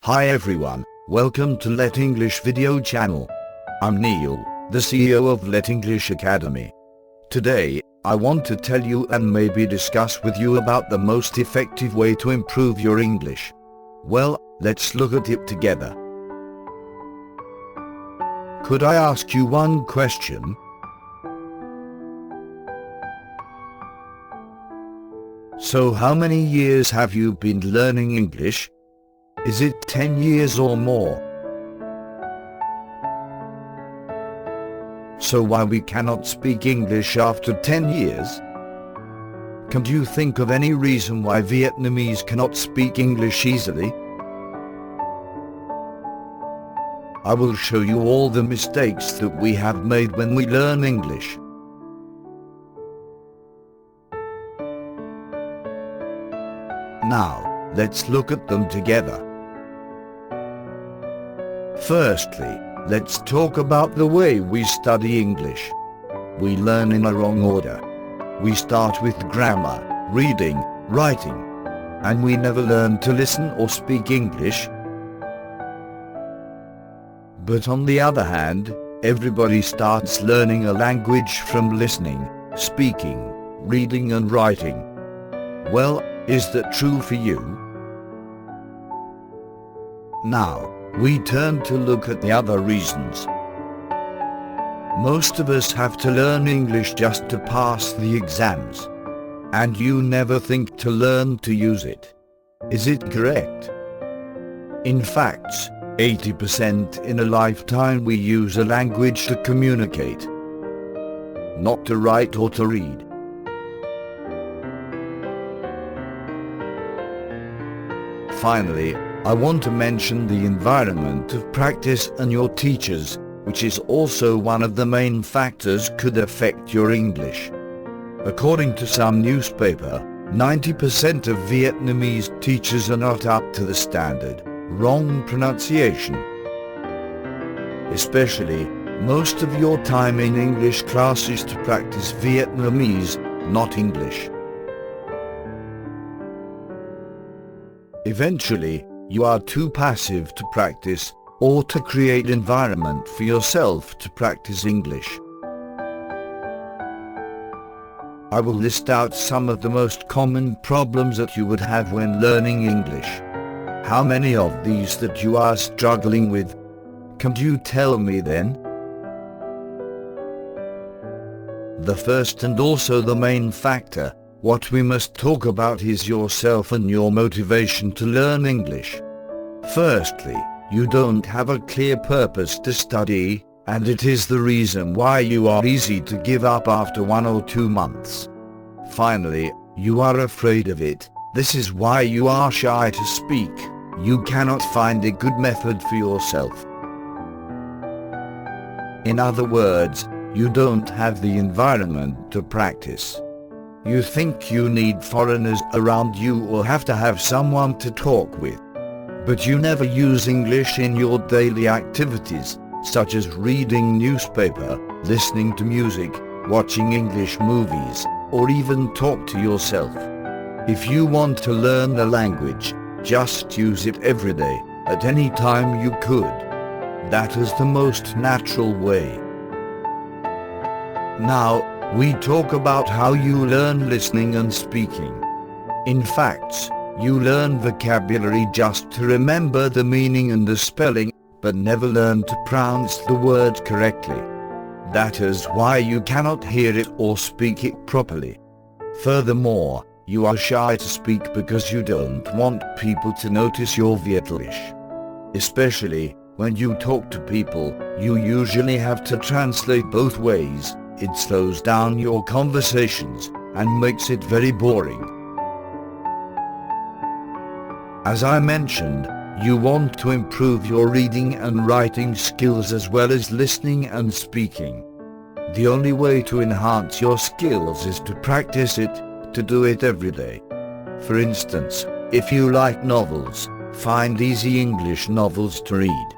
Hi everyone, welcome to Let English video channel. I'm Neil, the CEO of Let English Academy. Today, I want to tell you and maybe discuss with you about the most effective way to improve your English. Well, let's look at it together. Could I ask you one question? So how many years have you been learning English? Is it 10 years or more? So why we cannot speak English after 10 years? Can you think of any reason why Vietnamese cannot speak English easily? I will show you all the mistakes that we have made when we learn English. Now, let's look at them together. Firstly, let's talk about the way we study English. We learn in a wrong order. We start with grammar, reading, writing, and we never learn to listen or speak English. But on the other hand, everybody starts learning a language from listening, speaking, reading and writing. Well, is that true for you? Now, we turn to look at the other reasons. Most of us have to learn English just to pass the exams. And you never think to learn to use it. Is it correct? In fact, 80% in a lifetime we use a language to communicate, not to write or to read. Finally, I want to mention the environment of practice and your teachers, which is also one of the main factors could affect your English. According to some newspaper, 90% of Vietnamese teachers are not up to the standard. Wrong pronunciation. Especially, most of your time in English class is to practice Vietnamese, not English. Eventually, you are too passive to practice, or to create environment for yourself to practice English. I will list out some of the most common problems that you would have when learning English. How many of these that you are struggling with? Can you tell me then? The first and also the main factor, what we must talk about is yourself and your motivation to learn English. Firstly, you don't have a clear purpose to study, and it is the reason why you are easy to give up after 1 or 2 months. Finally, you are afraid of it. This is why you are shy to speak. You cannot find a good method for yourself. In other words, you don't have the environment to practice. You think you need foreigners around you or have to have someone to talk with. But you never use English in your daily activities, such as reading newspaper, listening to music, watching English movies, or even talk to yourself. If you want to learn a language, just use it every day, at any time you could. That is the most natural way. Now, we talk about how you learn listening and speaking. In fact, you learn vocabulary just to remember the meaning and the spelling, but never learn to pronounce the words correctly. That is why you cannot hear it or speak it properly. Furthermore, you are shy to speak because you don't want people to notice your Vietnamese. Especially, when you talk to people, you usually have to translate both ways. It slows down your conversations, and makes it very boring. As I mentioned, you want to improve your reading and writing skills as well as listening and speaking. The only way to enhance your skills is to practice it, to do it every day. For instance, if you like novels, find easy English novels to read.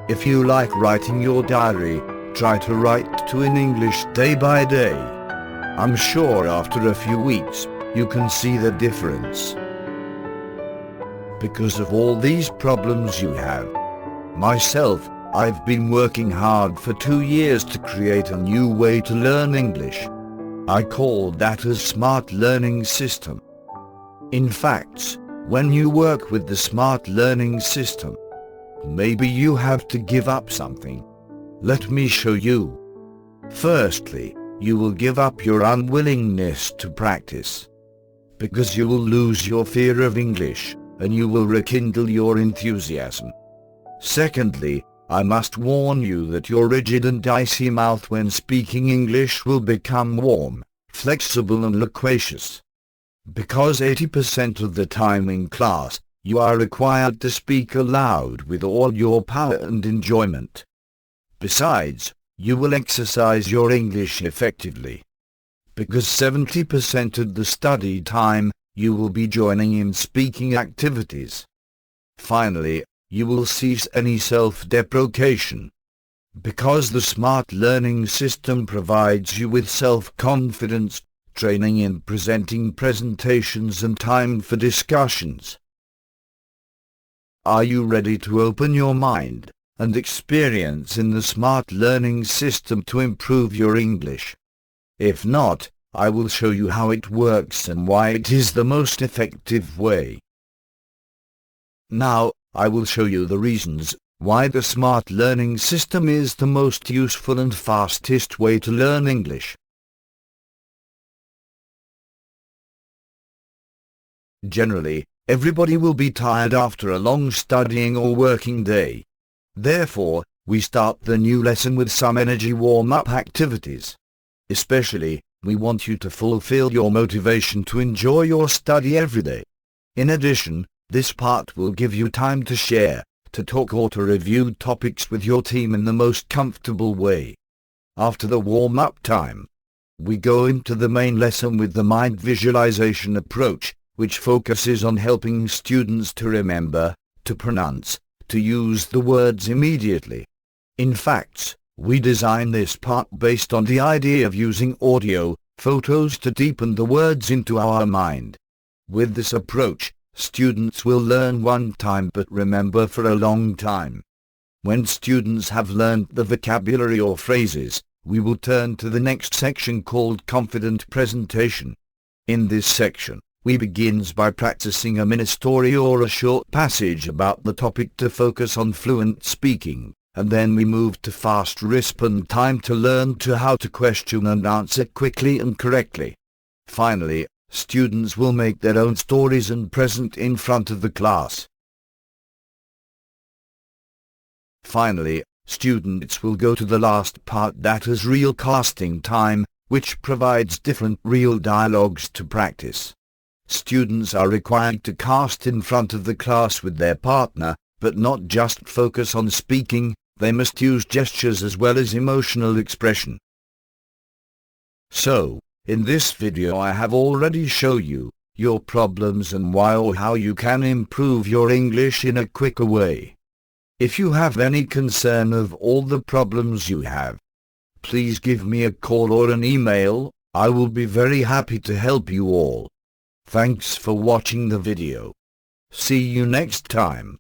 If you like writing your diary, try to write to in English day by day. I'm sure after a few weeks, you can see the difference. because of all these problems you have. Myself, I've been working hard for 2 years to create a new way to learn English. I call that a smart learning system. In fact, when you work with the smart learning system, maybe you have to give up something. Let me show you. Firstly, you will give up your unwillingness to practice, because you will lose your fear of English, and you will rekindle your enthusiasm. Secondly, I must warn you that your rigid and icy mouth when speaking English will become warm, flexible and loquacious. Because 80% of the time in class, you are required to speak aloud with all your power and enjoyment. Besides, you will exercise your English effectively. Because 70% of the study time, you will be joining in speaking activities. Finally, you will cease any self-deprecation. Because the smart learning system provides you with self-confidence, training in presenting presentations and time for discussions. Are you ready to open your mind and experience in the smart learning system to improve your English? If not, I will show you how it works and why it is the most effective way. Now, I will show you the reasons why the smart learning system is the most useful and fastest way to learn English. Generally, everybody will be tired after a long studying or working day. Therefore, we start the new lesson with some energy warm-up activities. Especially, we want you to fulfill your motivation to enjoy your study every day. In addition, this part will give you time to share, to talk or to review topics with your team in the most comfortable way. After the warm-up time, we go into the main lesson with the mind visualization approach, which focuses on helping students to remember, to pronounce, to use the words immediately. In fact, we designed this part based on the idea of using audio, photos to deepen the words into our mind. With this approach, students will learn one time but remember for a long time. When students have learned the vocabulary or phrases, we will turn to the next section called confident presentation. In this section, we begins by practicing a mini story or a short passage about the topic to focus on fluent speaking, and then we move to fast response time to learn how to question and answer quickly and correctly. Finally, students will make their own stories and present in front of the class. Finally, students will go to the last part, that is real casting time, which provides different real dialogues to practice. Students are required to cast in front of the class with their partner, but not just focus on speaking, they must use gestures as well as emotional expression. So, in this video I have already shown you your problems and why or how you can improve your English in a quicker way. If you have any concern of all the problems you have, please give me a call or an email. I will be very happy to help you all. Thanks for watching the video. See you next time.